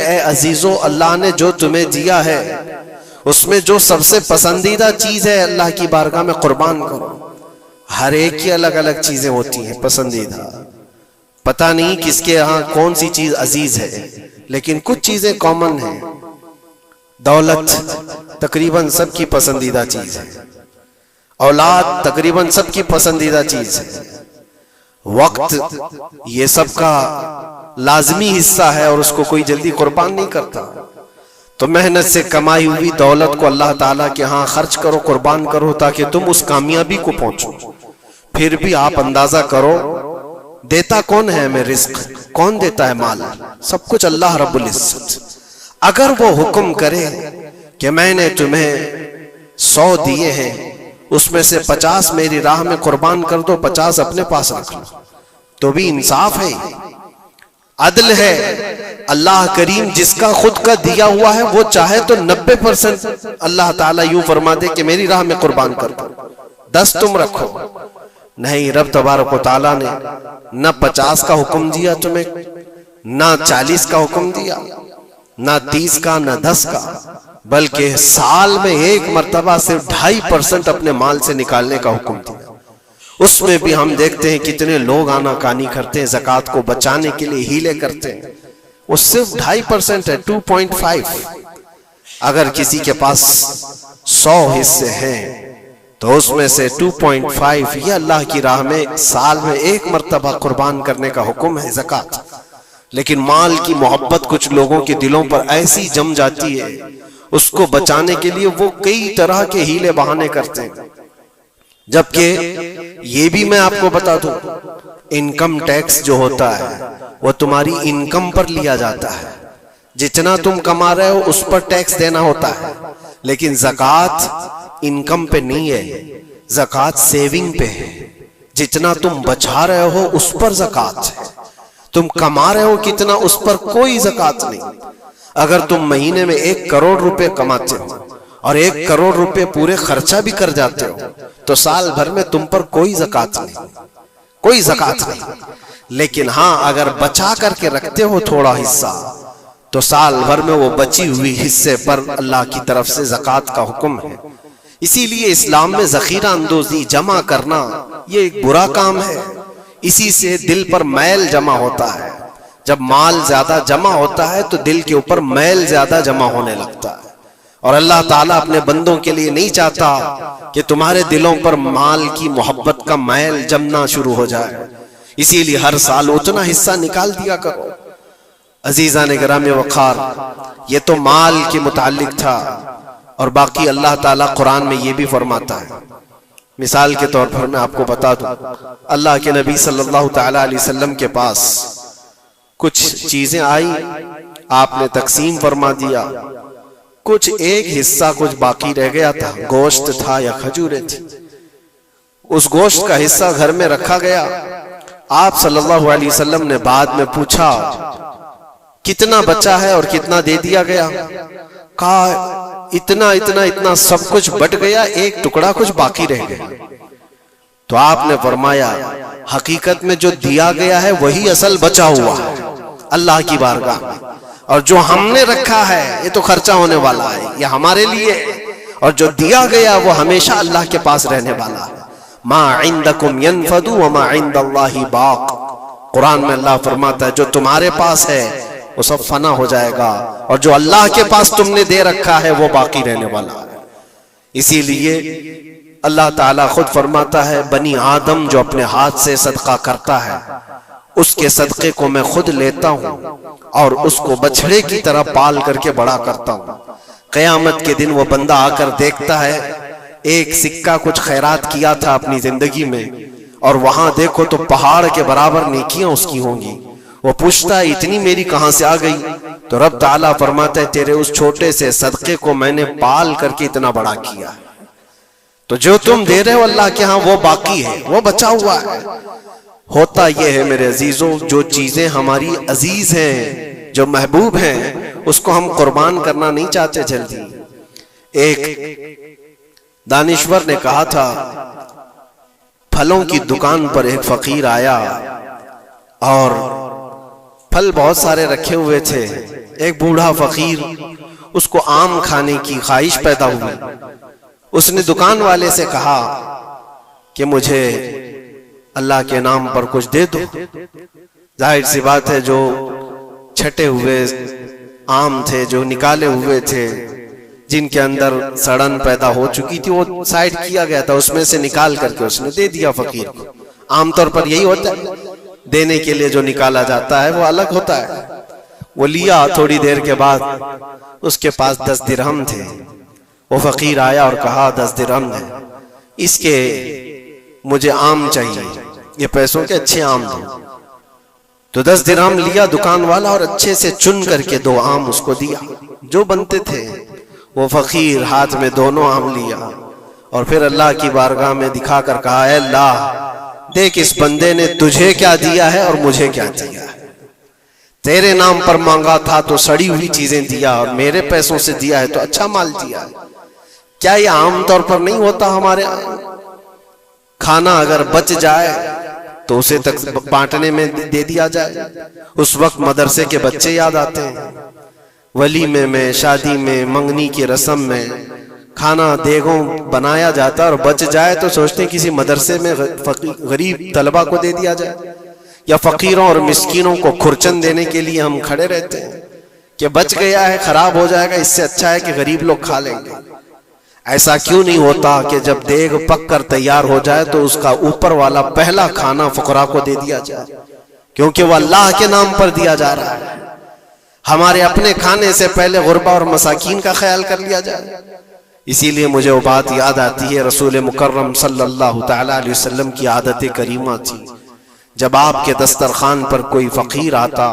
اے عزیزو اللہ نے جو تمہیں دیا ہے اس میں جو سب سے پسندیدہ چیز ہے اللہ کی بارگاہ میں قربان کرو۔ ہر ایک کی الگ الگ چیزیں ہوتی ہیں پسندیدہ، پتہ نہیں کس کے ہاں کون سی چیز عزیز ہے، لیکن کچھ چیزیں کامن ہیں۔ دولت تقریباً سب کی پسندیدہ چیز ہے، اولاد تقریباً سب کی پسندیدہ چیز ہے، وقت یہ سب کا لازمی حصہ ہے اور اس کو کوئی جلدی قربان نہیں کرتا۔ تو محنت سے کمائی ہوئی دولت کو اللہ تعالیٰ کے ہاں خرچ کرو، قربان کرو، تاکہ تم اس کامیابی کو پہنچو۔ پھر بھی آپ اندازہ کرو دیتا کون ہے ہمیں رزق؟ کون دیتا ہے مال؟ سب کچھ اللہ رب العزت۔ اگر وہ حکم کرے کہ میں نے تمہیں 100 دیے ہیں، اس میں سے 50 میری راہ میں قربان کر دو، 50 اپنے پاس رکھ لو، تو بھی انصاف ہے، عدل ہے۔ اللہ کریم جس کا خود کا دیا ہوا ہے وہ چاہے تو 90% اللہ تعالیٰ یوں فرما دے کہ میری راہ میں قربان کر دو، 10 تم رکھو۔ نہیں، رب تبارک و تعالیٰ نے نہ 50 کا حکم دیا تمہیں، نہ 40 کا حکم دیا، نہ 30 کا، نہ 10 کا، بلکہ سال میں ایک مرتبہ صرف 2.5% اپنے مال سے نکالنے کا حکم دیا۔ اس میں بھی ہم دیکھتے ہیں کتنے لوگ آنا کانی کرتے ہیں، زکوٰۃ کو بچانے کے لیے ہیلے کرتے ہیں۔ وہ صرف 2.5% ہے، 2.5۔ اگر کسی کے پاس 100 حصے ہیں تو اس میں سے 2.5 یہ اللہ کی راہ میں سال میں ایک مرتبہ قربان کرنے کا حکم ہے، زکوٰۃ۔ لیکن مال کی محبت کچھ لوگوں کے دلوں پر ایسی جم جاتی ہے، اس کو بچانے کے لیے وہ کئی طرح کے ہیلے بہانے کرتے ہیں۔ جبکہ یہ بھی میں آپ کو بتا دوں، انکم ٹیکس جو ہوتا ہے وہ تمہاری انکم پر لیا جاتا ہے، جتنا تم کما رہے ہو اس پر ٹیکس دینا ہوتا ہے، لیکن زکوٰۃ انکم پہ نہیں ہے، زکوٰۃ سیونگ پہ ہے۔ جتنا تم بچا رہے ہو اس پر زکوٰۃ ہے، تم کما رہے ہو کتنا اس پر کوئی زکوٰۃ نہیں۔ اگر تم مہینے میں 1 کروڑ روپے کماتے ہو اور 1 کروڑ روپے پورے خرچہ بھی کر جاتے ہو تو سال بھر میں تم پر کوئی زکوٰۃ نہیں، کوئی زکوٰۃ نہیں۔ لیکن ہاں اگر بچا کر کے رکھتے ہو تھوڑا حصہ تو سال بھر میں وہ بچی ہوئی حصے پر اللہ کی طرف سے زکوٰۃ کا حکم ہے۔ اسی لیے اسلام میں ذخیرہ اندوزی، جمع کرنا، یہ ایک برا کام ہے۔ اسی سے دل پر میل جمع ہوتا ہے۔ جب مال زیادہ جمع ہوتا ہے تو دل کے اوپر میل زیادہ جمع ہونے لگتا ہے، اور اللہ تعالیٰ اپنے بندوں کے لیے نہیں چاہتا کہ تمہارے دلوں پر مال کی محبت کا میل جمنا شروع ہو جائے۔ اسی لیے ہر سال اتنا حصہ نکال دیا کرو۔ عزیزان گرامی وقار، یہ تو مال کے متعلق تھا، اور باقی اللہ تعالیٰ قرآن میں یہ بھی فرماتا ہے۔ مثال کے طور پر میں آپ کو بتا دوں، اللہ کے نبی صلی اللہ تعالیٰ علیہ وسلم کے پاس کچھ چیزیں آئی، آپ نے تقسیم فرما دیا، کچھ ایک حصہ کچھ باقی رہ گیا تھا، گوشت تھا یا کھجوریں تھی، اس گوشت کا حصہ گھر میں رکھا گیا۔ آپ صلی اللہ علیہ وسلم نے بعد میں پوچھا کتنا بچا ہے اور کتنا دے دیا گیا؟ کہا اتنا اتنا اتنا سب کچھ بٹ گیا، ایک ٹکڑا کچھ باقی رہ گیا۔ تو آپ نے فرمایا حقیقت میں جو دیا گیا ہے وہی اصل بچا ہوا ہے اللہ کی بارگاہ میں، اور جو ہم نے رکھا ہے یہ تو خرچہ ہونے والا ہے، یہ ہمارے لیے، اور جو دیا گیا وہ ہمیشہ اللہ کے پاس رہنے والا ہے۔ ما عندکم ینفد وما عند اللہ باق، قرآن میں اللہ فرماتا ہے جو تمہارے پاس ہے وہ سب فنا ہو جائے گا، اور جو اللہ کے پاس تم نے دے رکھا ہے وہ باقی رہنے والا ہے۔ اسی لیے اللہ تعالیٰ خود فرماتا ہے بنی آدم جو اپنے ہاتھ سے صدقہ کرتا ہے اس کے صدقے کو میں خود لیتا ہوں اور اس کو بچھڑے کی طرح پال کر کے بڑا کرتا ہوں۔ قیامت کے دن وہ بندہ آ کر دیکھتا ہے ایک سکہ کچھ خیرات کیا تھا اپنی زندگی میں، اور وہاں دیکھو تو پہاڑ کے برابر نیکیاں اس کی ہوں گی۔ وہ پوچھتا ہے اتنی میری کہاں سے آ گئی؟ تو رب تعالیٰ فرماتا ہے تیرے اس چھوٹے سے صدقے کو میں نے پال کر کے اتنا بڑا کیا ہے۔ تو جو تم دے رہے ہو اللہ کے ہاں وہ باقی ہے، وہ بچا ہوا ہے۔ ہوتا یہ ہے میرے عزیزوں، جو چیزیں ہماری عزیز ہیں، جو محبوب ہیں، اس کو ہم قربان کرنا نہیں چاہتے جلدی۔ ایک دانشور نے کہا تھا پھلوں کی دکان پر ایک فقیر آیا اور پھل بہت سارے رکھے ہوئے تھے. ایک بوڑھا فقیر، اس کو آم کھانے کی خواہش پیدا ہوئی. اس نے دکان والے سے کہا کہ مجھے اللہ کے نام پر کچھ دے دو. ظاہر سی بات ہے جو چھٹے ہوئے آم تھے، جو نکالے ہوئے تھے، جن کے اندر سڑن پیدا ہو چکی تھی، وہ سائڈ کیا گیا تھا. اس میں سے نکال کر کے اس نے دے دیا فقیر کو. عام طور پر یہی ہوتا ہے، دینے کے لیے جو نکالا جاتا ہے وہ الگ ہوتا ہے. وہ لیا. تھوڑی دیر کے بعد اس کے پاس 10 درہم تھے. وہ فقیر آیا اور کہا 10 درہم ہے، اس کے مجھے آم چاہیے، یہ پیسوں کے اچھے آم دو. تو 10 درہم لیا دکان والا اور اچھے سے چن کر کے 2 آم اس کو دیا جو بنتے تھے. وہ فقیر ہاتھ میں دونوں آم لیا اور پھر اللہ کی بارگاہ میں دکھا کر کہا، اے اللہ، دیکھ اس بندے نے تجھے کیا دیا ہے اور مجھے کیا دیا ہے. تیرے نام پر مانگا تھا تو سڑی ہوئی چیزیں دیا، اور میرے پیسوں سے دیا ہے تو اچھا مال دیا. کیا یہ عام طور پر نہیں ہوتا ہمارے ہاں؟ کھانا اگر بچ جائے تو اسے تک بانٹنے میں دے دیا جائے. اس وقت مدرسے کے بچے یاد آتے ہیں. ولیمے میں، شادی میں، منگنی کی رسم میں کھانا دیگوں بنایا جاتا اور بچ جائے تو سوچتے ہیں کسی مدرسے میں غریب طلبہ کو دے دیا جائے، یا فقیروں اور مسکینوں کو کھرچن دینے کے لیے ہم کھڑے رہتے ہیں کہ بچ گیا ہے، خراب ہو جائے گا، اس سے اچھا ہے کہ غریب لوگ کھا لیں گے. ایسا کیوں نہیں ہوتا کہ جب دیگ پک کر تیار ہو جائے تو اس کا اوپر والا پہلا کھانا فقراء کو دے دیا جائے، کیونکہ وہ اللہ کے نام پر دیا جا رہا ہے. ہمارے اپنے کھانے سے پہلے غربا اور مساکین کا خیال کر لیا جائے. اسی لیے مجھے وہ بات یاد آتی ہے، رسول مکرم صلی اللہ تعالی علیہ وسلم کی عادت کریمہ تھی، جب آپ کے دسترخوان پر کوئی فقیر آتا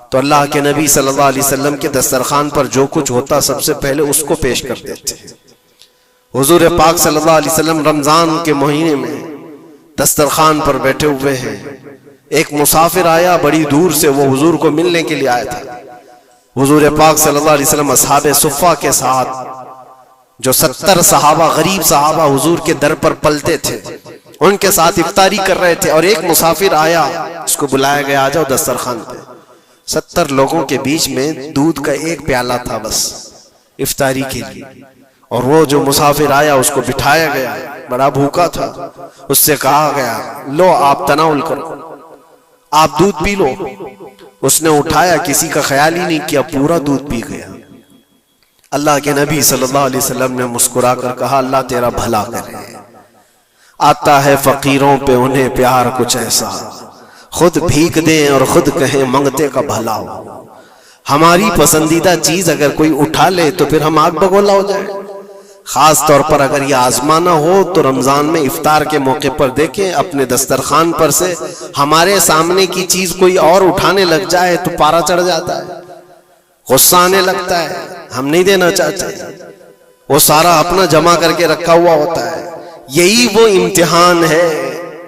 تو اللہ کے نبی صلی اللہ علیہ وسلم کے دسترخوان پر جو کچھ ہوتا سب سے پہلے اس کو پیش کر دیتے. حضور پاک صلی اللہ علیہ وسلم رمضان کے مہینے میں دسترخوان پر بیٹھے ہوئے ہیں. ایک مسافر آیا بڑی دور سے، وہ حضور کو ملنے کے لیے آیا تھا. حضور پاک صلی اللہ علیہ وسلم اصحاب صفہ کے ساتھ، جو 70 صحابہ، غریب صحابہ حضور کے در پر پلتے تھے، ان کے ساتھ افطاری کر رہے تھے. اور ایک مسافر آیا، اس کو بلایا گیا، آ جاؤ دسترخوان پہ. 70 لوگوں کے بیچ میں دودھ کا ایک پیالہ تھا بس افطاری کے لیے. اور وہ جو مسافر آیا اس کو بٹھایا گیا، بڑا بھوکا تھا. اس سے کہا گیا، لو آپ تناول کرو، آپ دودھ پی لو. اس نے اٹھایا، کسی کا خیال ہی نہیں کیا، پورا دودھ پی گیا. اللہ کے نبی صلی اللہ علیہ وسلم نے مسکرا کر کہا، اللہ تیرا بھلا کرے. آتا ہے فقیروں پہ انہیں پیار کچھ ایسا، خود بھیک دیں اور خود کہیں منگتے کا بھلا ہو. ہماری پسندیدہ چیز اگر کوئی اٹھا لے تو پھر ہم آگ بگولا ہو جائیں. خاص طور پر اگر یہ آزمانا ہو تو رمضان میں افطار کے موقع پر دیکھیں، اپنے دسترخوان پر سے ہمارے سامنے کی چیز کوئی اور اٹھانے لگ جائے تو پارا چڑھ جاتا ہے، غصہ آنے لگتا ہے، ہم نہیں دینا چاہتے. وہ سارا اپنا جمع کر کے رکھا ہوا ہوتا ہے. یہی وہ امتحان ہے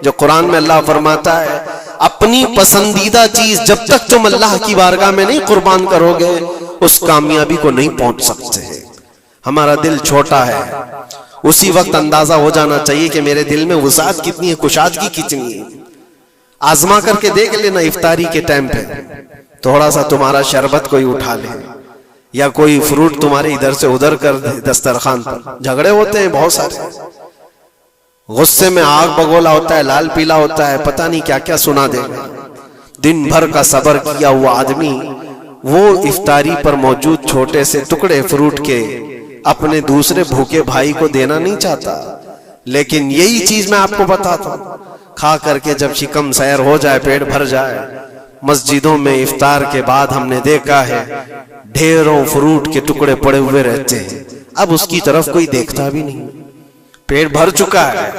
جو قرآن میں اللہ فرماتا ہے، اپنی پسندیدہ چیز جب تک تم اللہ کی بارگاہ میں نہیں قربان کرو گے اس کامیابی کو نہیں پہنچ سکتے. ہمارا دل چھوٹا ہے، اسی وقت اندازہ ہو جانا چاہیے کہ میرے دل میں وسعت کتنی ہے، کشادگی کتنی ہے. آزما کر کے دیکھ لینا، افطاری کے ٹائم پہ تھوڑا سا تمہارا شربت کوئی اٹھا لے یا کوئی فروٹ تمہارے ادھر سے ادھر کر دے دسترخوان پر. جھگڑے ہوتے ہیں بہت سارے، غصے میں آگ بگولا ہوتا ہے، لال پیلا ہوتا ہے، پتہ نہیں کیا کیا سنا دے گا. دن بھر کا صبر کیا ہوا آدمی وہ افطاری پر موجود چھوٹے سے ٹکڑے فروٹ کے اپنے دوسرے بھوکے بھائی کو دینا نہیں چاہتا. لیکن یہی چیز میں آپ کو بتاتا ہوں، کھا کر کے جب شکم سیر ہو جائے، پیٹ بھر جائے، مسجدوں میں افطار کے بعد ہم نے دیکھا ہے ڈھیروں فروٹ کے ٹکڑے پڑے ہوئے رہتے ہیں. اب اس کی طرف کوئی دیکھتا بھی نہیں، پیٹ بھر چکا ہے،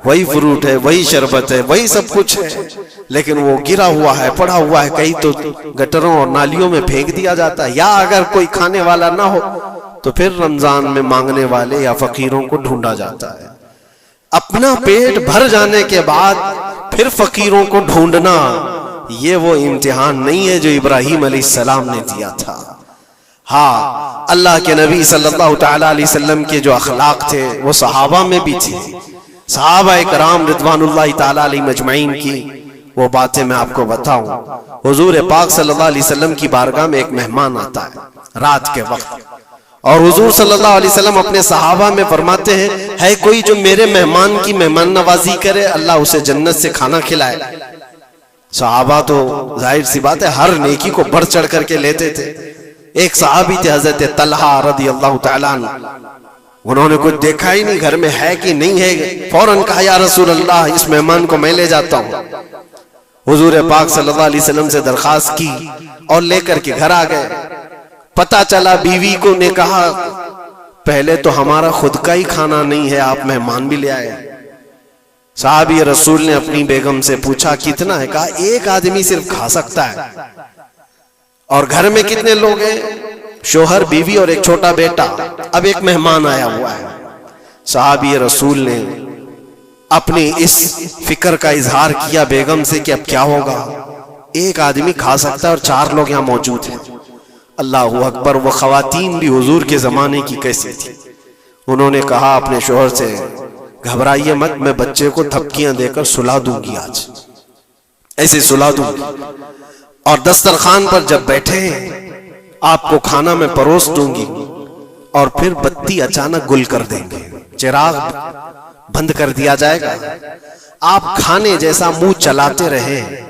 وہی فروٹ ہے، وہی شربت ہے، وہی سب کچھ ہے، لیکن وہ گرا ہوا ہے، پڑا ہوا ہے، کہیں تو گٹروں اور نالیوں میں پھینک دیا جاتا ہے. یا اگر کوئی کھانے والا نہ ہو تو پھر رمضان میں مانگنے والے یا فقیروں کو ڈھونڈا جاتا ہے. اپنا پیٹ بھر جانے کے بعد پھر فقیروں کو ڈھونڈنا، یہ وہ امتحان نہیں ہے جو ابراہیم علیہ السلام نے دیا تھا. ہاں، اللہ کے نبی صلی اللہ تعالی علیہ وسلم کے جو اخلاق تھے وہ صحابہ میں بھی تھے. صحابہ کرام رضوان اللہ تعالی علیہ مجمعین کی وہ باتیں میں آپ کو بتاؤں. حضور پاک صلی اللہ علیہ وسلم کی بارگاہ میں ایک مہمان آتا ہے رات کے وقت, اور حضور صلی اللہ علیہ وسلم اپنے صحابہ میں فرماتے ہیں ہے کوئی جو میرے مہمان کی مہمان نوازی کرے, اللہ اسے جنت سے کھانا کھلائے. صحابہ تو ظاہر سی بات ہے ہر نیکی کو بڑھ چڑھ کر کے لیتے تھے. ایک صحابی تھے حضرت طلحہ رضی اللہ تعالیٰ عنہ, انہوں نے کچھ دیکھا ہی نہیں گھر میں ہے کہ نہیں ہے, فوراً کہا یا رسول اللہ اس مہمان کو میں لے جاتا ہوں. حضور پاک صلی اللہ علیہ وسلم سے درخواست کی اور لے کر کے گھر آ گئے. پتا چلا بیوی کو نے کہا پہلے تو ہمارا خود کا ہی کھانا نہیں ہے, آپ مہمان بھی لے آئے. صحابی رسول نے اپنی بیگم سے پوچھا کتنا ہے, کہا ایک آدمی صرف کھا سکتا ہے. اور گھر میں کتنے لوگ ہیں, شوہر بیوی اور ایک چھوٹا بیٹا, اب ایک مہمان آیا ہوا ہے. صحابی رسول نے اپنی اس فکر کا اظہار کیا بیگم سے کہ اب کیا ہوگا, ایک آدمی کھا سکتا ہے اور 4 لوگ یہاں موجود ہیں. اللہ اکبر. وہ خواتین بھی حضور کے زمانے کی کیسی تھی, انہوں نے کہا اپنے شوہر سے گھبرائیے مت, میں بچے کو تھپکیاں دے کر سلا دوں گی, آج ایسے سلا دوں گی, اور دسترخوان پر جب بیٹھے آپ کو کھانا میں پروس دوں گی, اور پھر بتی اچانک گل کر دیں گے, چراغ بند کر دیا جائے گا, آپ کھانے جیسا منہ چلاتے رہیں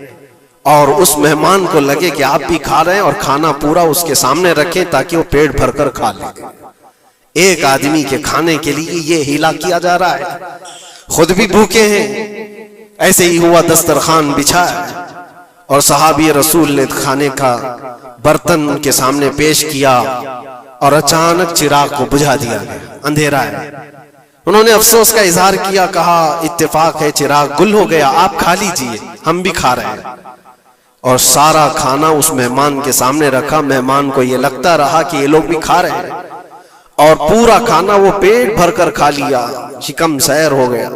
اور اس مہمان کو لگے کہ آپ بھی کھا رہے ہیں, اور کھانا پورا اس کے سامنے رکھیں تاکہ وہ پیٹ بھر کر کھا لے. ایک آدمی کے کھانے کے لیے یہ ہیلا کیا جا رہا ہے, خود بھی بھوکے ہیں. ایسے ہی ہوا, دسترخوان بچھا اور صحابی رسول نے کھانے کا برتن ان کے سامنے پیش کیا اور اچانک چراغ کو بجھا دیا گیا, اندھیرا ہے. انہوں نے افسوس کا اظہار کیا, کہا اتفاق ہے چراغ گل ہو گیا, آپ کھا لیجئے, ہم بھی کھا رہے ہیں. اور سارا کھانا اس مہمان کے سامنے رکھا. مہمان کو یہ لگتا رہا کہ یہ لوگ بھی کھا رہے ہیں, اور پورا کھانا وہ پیٹ بھر کر کھا لیا, شکم سیر ہو گیا.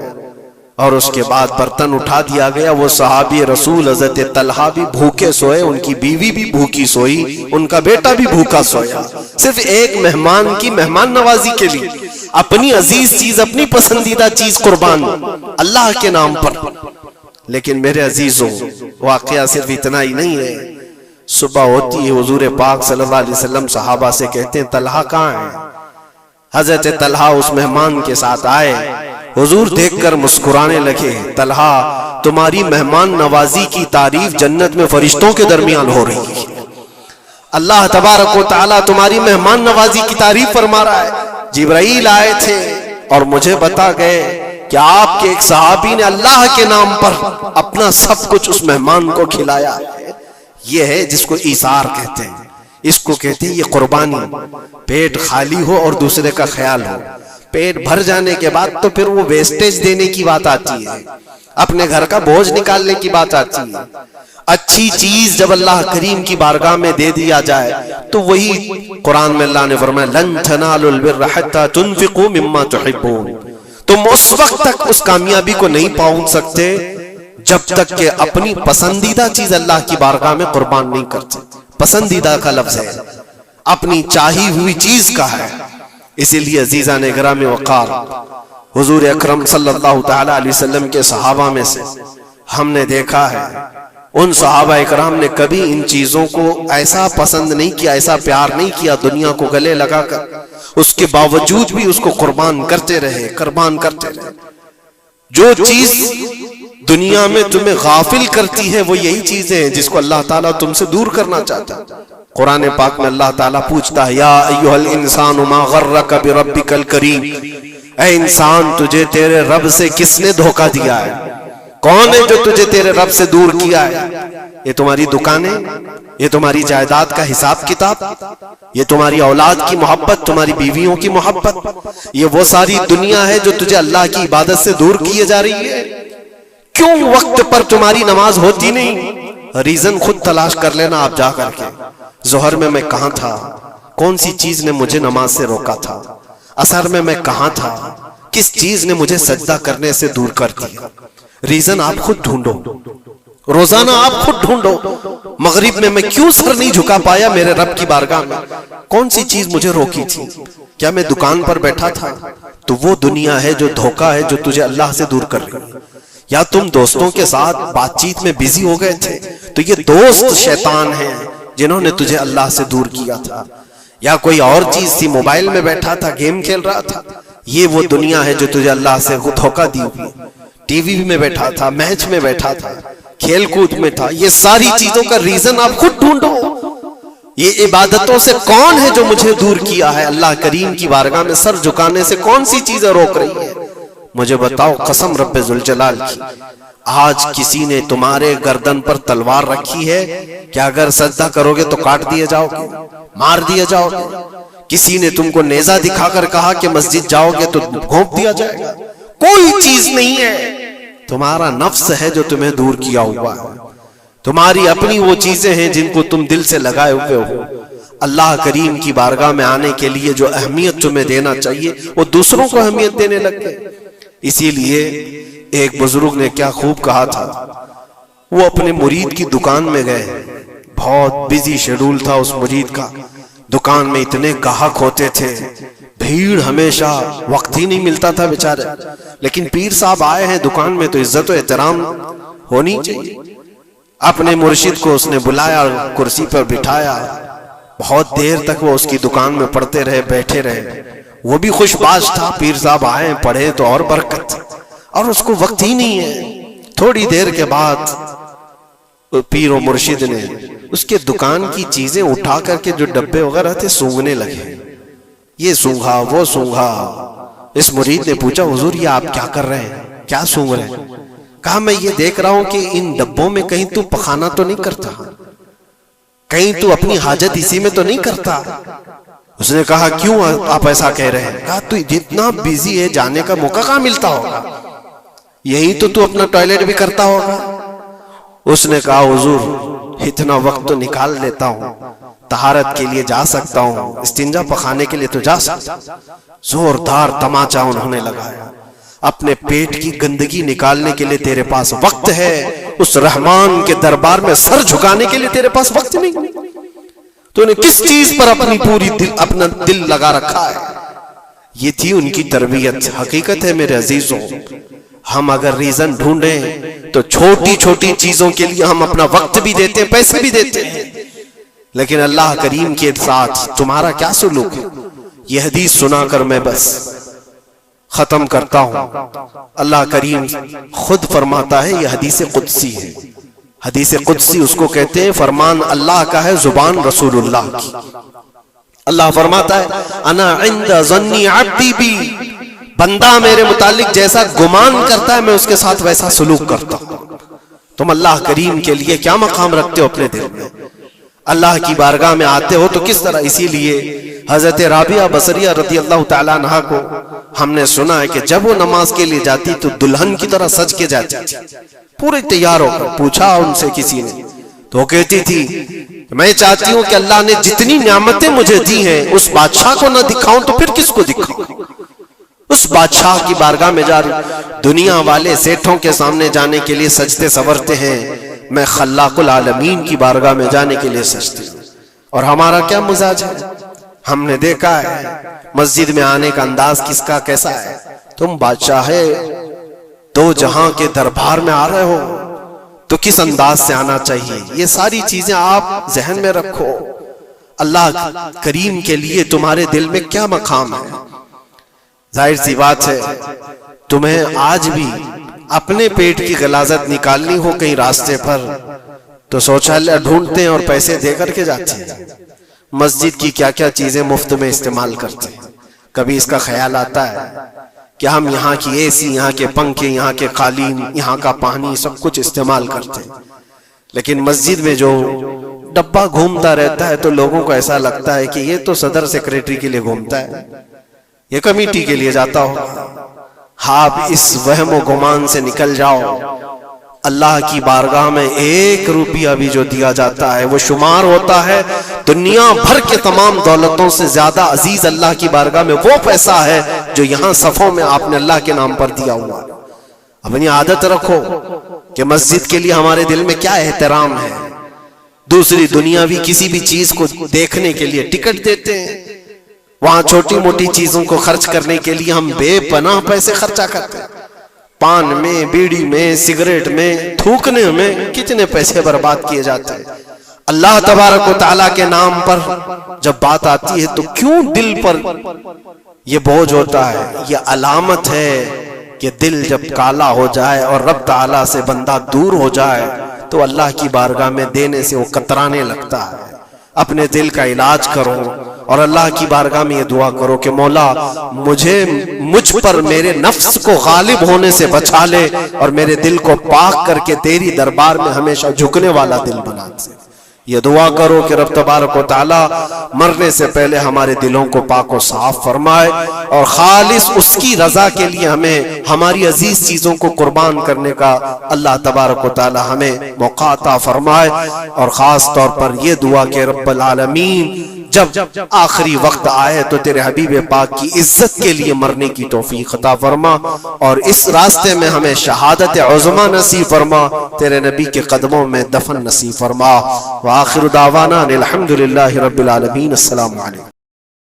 اور اس کے بعد برتن اٹھا دیا گیا. وہ صحابی رسول حضرت طلحہ بھی بھوکے سوئے, ان کی بیوی بھی بھوکی سوئی, ان کا بیٹا بھی بھوکا سویا, صرف ایک مہمان کی مہمان نوازی کے لیے. اپنی عزیز چیز, اپنی پسندیدہ چیز قربان اللہ کے نام پر. لیکن میرے عزیزوں, واقعہ صرف اتنا ہی نہیں ہے. صبح ہوتی ہے, حضور پاک صلی اللہ علیہ وسلم صحابہ سے کہتے ہیں طلحہ کہاں ہے. حضرت طلحہ اس مہمان کے ساتھ آئے, حضور دیکھ کر مسکرانے لگے. طلحہ تمہاری مہمان نوازی کی تعریف جنت میں فرشتوں کے درمیان ہو رہی ہے. اللہ تبارک و تعالیٰ تمہاری مہمان نوازی کی تعریف فرما رہا ہے. جبرائیل آئے تھے اور مجھے بتا گئے کہ آپ کے ایک صحابی نے اللہ کے نام پر اپنا سب کچھ اس مہمان کو کھلایا ہے. یہ ہے جس کو ایثار کہتے ہیں, اس کو کہتے ہیں یہ قربانی. پیٹ خالی ہو اور دوسرے کا خیال ہو. پیٹ بھر جانے کے بعد تو پھر وہ ویسٹیج دینے کی بات آتی ہے, اپنے گھر کا بوجھ نکالنے کی بات آتی ہے. اچھی چیز جب اللہ کریم کی بارگاہ میں دے دیا جائے تو وہی قرآن میں اللہ نے فرمایا لن تنالوا البر حتى تنفقوا مما تحبون. تم اس وقت تک اس کامیابی کو نہیں پہنچ سکتے جب تک کہ اپنی پسندیدہ چیز اللہ کی بارگاہ میں قربان نہیں کرتے. پسندیدہ کا لفظ ہے, اپنی چاہی ہوئی چیز کا ہے. اسی لیے عزیزان گرامی وقار, حضور اکرم صلی اللہ تعالی علیہ وسلم کے صحابہ میں سے ہم نے دیکھا ہے, ان صحابہ اکرام نے کبھی ان چیزوں کو ایسا پسند نہیں کیا, ایسا پیار نہیں کیا دنیا کو گلے لگا کر. اس کے باوجود بھی اس کو قربان کرتے رہے, قربان کرتے رہے. جو چیز دنیا میں تمہیں غافل کرتی ہے وہ یہی چیزیں ہیں جس کو اللہ تعالیٰ تم سے دور کرنا چاہتا ہے. قرآن پاک میں اللہ تعالیٰ پوچھتا ہے یا ایھا الانسان ما غرک بربک الکریم, اے انسان تجھے تیرے رب سے کس نے دھوکہ دیا ہے, کون ہے جو تجھے تیرے رب سے دور کیا ہے. یہ تمہاری دکانیں, یہ تمہاری جائیداد کا حساب کتاب, یہ تمہاری اولاد کی محبت, تمہاری بیویوں کی محبت, یہ وہ ساری دنیا ہے جو تجھے اللہ کی عبادت سے دور کیے جا رہی ہے. کیوں وقت پر تمہاری نماز ہوتی نہیں؟ ریزن خود تلاش کر لینا آپ جا کر کے. ظہر میں کہاں تھا, کون سی چیز نے مجھے نماز سے روکا تھا, عصر میں کہاں تھا, کس چیز نے مجھے سجدہ کرنے سے دور کر دیا. ریزن آپ خود ڈھونڈو, روزانہ آپ خود ڈھونڈو. مغرب میں کیوں سر نہیں جھکا پایا میرے رب کی بارگاہ میں, کون سی چیز مجھے روکی تھی, کیا میں دکان پر بیٹھا تھا؟ تو وہ دنیا ہے جو دھوکہ ہے جو تجھے اللہ سے دور کر رہی ہے. یا تم دوستوں کے ساتھ بات چیت میں بزی ہو گئے تھے تو یہ دوست شیطان ہیں جنہوں نے تجھے اللہ سے دور کیا تھا. یا کوئی اور چیز تھی، موبائل میں بیٹھا تھا، گیم کھیل رہا تھا، یہ وہ دنیا ہے جو تجھے اللہ سے دھوکہ دی ہوئی. ٹی وی میں بیٹھا تھا، میچ میں بیٹھا تھا، کھیل کود میں تھا. یہ ساری چیزوں کا ریزن آپ خود ڈھونڈو. یہ عبادتوں سے کون ہے جو مجھے دور کیا ہے؟ اللہ کریم کی بارگاہ میں سر جھکانے سے کون سی چیزیں روک رہی ہیں؟ مجھے بتاؤ قسم رب ذوالجلال کی. آج کسی نے تمہارے گردن پر تلوار رکھی ہے کہ اگر سجدہ کرو گے تو کاٹ دیے جاؤ گے، مار دیے جاؤ گے. کسی نے تم کو نیزہ دکھا کر کہا کہ مسجد جاؤ گے تو گھونپ دیا جائے گا. کوئی چیز نہیں ہے، تمہارا نفس ہے جو تمہیں دور کیا ہوا ہے. تمہاری اپنی وہ چیزیں ہیں جن کو تم دل سے لگائے ہوئے ہو. اللہ کریم کی بارگاہ میں آنے کے لیے جو اہمیت تمہیں دینا چاہیے وہ دوسروں کو اہمیت دینے لگ گئے. اسی لیے ایک بزرگ نے کیا خوب کہا تھا. وہ اپنے مرید کی دکان میں گئے، بہت بزی شیڈول تھا اس مرید کا. دکان میں اتنے گاہک ہوتے تھے، بھیڑ، ہمیشہ وقت ہی نہیں ملتا تھا بیچارے. لیکن پیر صاحب آئے ہیں دکان میں تو عزت و احترام ہونی چاہیے. اپنے مرشد کو اس نے بلایا، کرسی پر بٹھایا. بہت دیر تک وہ اس کی دکان میں پڑھتے رہے، بیٹھے رہے. وہ بھی خوش باش تھا، پیر صاحب آئے پڑھے تو اور برکت، اور اس کو وقت ہی نہیں ہے. تھوڑی دیر کے بعد پیر و مرشد نے اس کے دکان کی چیزیں اٹھا کر کے جو ڈبے وغیرہ تھے سونگنے لگے. یہ سونگا، وہ سونگا. اس مرید نے پوچھا حضور یہ آپ کیا کر رہے ہیں، کیا سونگ رہے ہیں؟ کہا میں یہ دیکھ رہا ہوں کہ ان ڈبوں میں کہیں تو پخانہ تو نہیں کرتا، کہیں تو اپنی حاجت اسی میں تو نہیں کرتا. اس نے کہا کیوں آپ ایسا کہہ رہے ہیں؟ کہا تو جتنا بیزی ہے جانے کا موقع کہاں ملتا ہوگا، یہی تو اپنا ٹوائلٹ بھی کرتا ہوگا. اس نے کہا حضور اتنا وقت تو نکال لیتا ہوں، طہارت کے لیے جا سکتا ہوں، استنجا پخانے کے لیے تو جا سکتا ہوں. زوردار تماچا انہوں نے لگایا. اپنے پیٹ کی گندگی نکالنے کے لیے تیرے پاس وقت ہے، اس رحمان کے دربار میں سر جھکانے کے لیے تیرے پاس وقت نہیں. تو نے کس چیز پر اپنا دل لگا رکھا ہے؟ یہ تھی ان کی تربیت. حقیقت ہے میرے عزیزوں، ہم اگر ریزن ڈھونڈیں تو چھوٹی چھوٹی چیزوں کے لیے ہم اپنا وقت بھی دیتے ہیں، پیسے بھی دیتے ہیں. لیکن اللہ کریم کے ساتھ تمہارا کیا سلوک ہے؟ یہ حدیث سنا کر میں بس ختم کرتا ہوں. اللہ کریم خود فرماتا ہے، یہ حدیث قدسی ہے. حدیث قدسی اس کو کہتے ہیں فرمان اللہ کا ہے، زبان رسول اللہ کی. اللہ فرماتا ہے انا عند ظن عبدی بی، بندہ میرے متعلق جیسا گمان کرتا ہے میں اس کے ساتھ ویسا سلوک کرتا ہوں. تم اللہ کریم کے لیے کیا مقام رکھتے ہو اپنے دل میں؟ اللہ کی بارگاہ میں آتے ہو تو کس طرح؟ اسی لیے حضرت رابعہ بصریہ رضی اللہ تعالیٰ عنہا کو ہم نے سنا ہے کہ جب وہ نماز کے لیے جاتی تو دلہن کی طرح سج کے جاتی تھی، پورے تیار ہو کر. پوچھا ان سے کسی نے تو وہ کہتی تھی میں چاہتی ہوں کہ اللہ نے جتنی نعمتیں مجھے دی ہیں اس بادشاہ کو نہ دکھاؤں تو پھر کس کو دکھاؤں؟ اس بادشاہ کی بارگاہ میں جا دنیا والے سیٹھوں کے سامنے جانے کے لیے سجتے سورتے ہیں، میں خلاق العالمین کی بارگاہ میں جانے کے لیے سجتے ہوں. اور ہمارا کیا مزاج ہے؟ ہم نے دیکھا ہے مسجد میں آنے کا انداز کس کا کیسا ہے. تم بادشاہ دو جہاں کے دربار میں آ رہے ہو تو کس انداز سے آنا چاہیے؟ یہ ساری چیزیں آپ ذہن میں رکھو. اللہ کریم کے لیے تمہارے دل میں کیا مقام ہے؟ ظاہر سی بات ہے تمہیں آج بھی اپنے پیٹ کی غلاظت نکالنی ہو کہیں راستے پر تو شوچالیہ ڈھونڈتے ہیں اور پیسے دے کر کے جاتے ہیں. مسجد کی کیا کیا چیزیں مفت میں استعمال کرتے ہیں. کبھی اس کا خیال آتا ہے کہ ہم یہاں کی اے سی، یہاں کے پنکھے، یہاں کے قالین، یہاں کا پانی سب کچھ استعمال کرتے ہیں، لیکن مسجد میں جو ڈبہ گھومتا رہتا ہے تو لوگوں کو ایسا لگتا ہے کہ یہ تو صدر سیکریٹری کے لیے گھومتا ہے، یہ کمیٹی کے لیے جاتا ہوگا. آپ اس وہم و گمان سے نکل جاؤ. اللہ کی بارگاہ میں 1 روپیہ بھی جو دیا جاتا ہے وہ شمار ہوتا ہے دنیا بھر کے تمام دولتوں سے زیادہ عزیز اللہ کی بارگاہ میں وہ پیسہ ہے جو یہاں صفوں میں آپ نے اللہ کے نام پر دیا ہوا. اپنی عادت رکھو کہ مسجد کے لیے ہمارے دل میں کیا احترام ہے. دوسری دنیاوی کسی بھی چیز کو دیکھنے کے لیے ٹکٹ دیتے ہیں، وہاں چھوٹی موٹی چیزوں کو خرچ کرنے کے لیے ہم بے پناہ پیسے خرچہ کرتے ہیں. پان میں، بیڑی میں، سگریٹ میں، تھوکنے میں کتنے پیسے برباد کیے جاتے ہیں۔ اللہ تبارک و تعالیٰ کے نام پر جب بات آتی ہے تو کیوں دل پر یہ بوجھ ہوتا ہے؟ یہ علامت ہے کہ دل جب کالا ہو جائے اور رب تعالیٰ سے بندہ دور ہو جائے تو اللہ کی بارگاہ میں دینے سے وہ کترانے لگتا ہے۔ اپنے دل کا علاج کرو اور اللہ کی بارگاہ میں یہ دعا کرو کہ مولا مجھ پر میرے نفس کو غالب ہونے سے بچا لے اور میرے دل کو پاک کر کے تیری دربار میں ہمیشہ جھکنے والا دل بنا دے۔ یہ دعا کرو کہ رب تبارک و تعالی مرنے سے پہلے ہمارے دلوں کو پاک و صاف فرمائے اور خالص اس کی رضا کے لیے ہمیں ہماری عزیز چیزوں کو قربان کرنے کا اللہ تبارک و تعالی ہمیں موقع عطا فرمائے۔ اور خاص طور پر یہ دعا کہ رب العالمین جب آخری وقت آئے تو تیرے حبیب پاک کی عزت کے لیے مرنے کی توفیق عطا فرما اور اس راستے میں ہمیں شہادت عظمی نصیب فرما، تیرے نبی کے قدموں میں دفن نصیب فرما۔ وآخر دعوانا الحمدللہ رب العالمین۔ السلام علیکم۔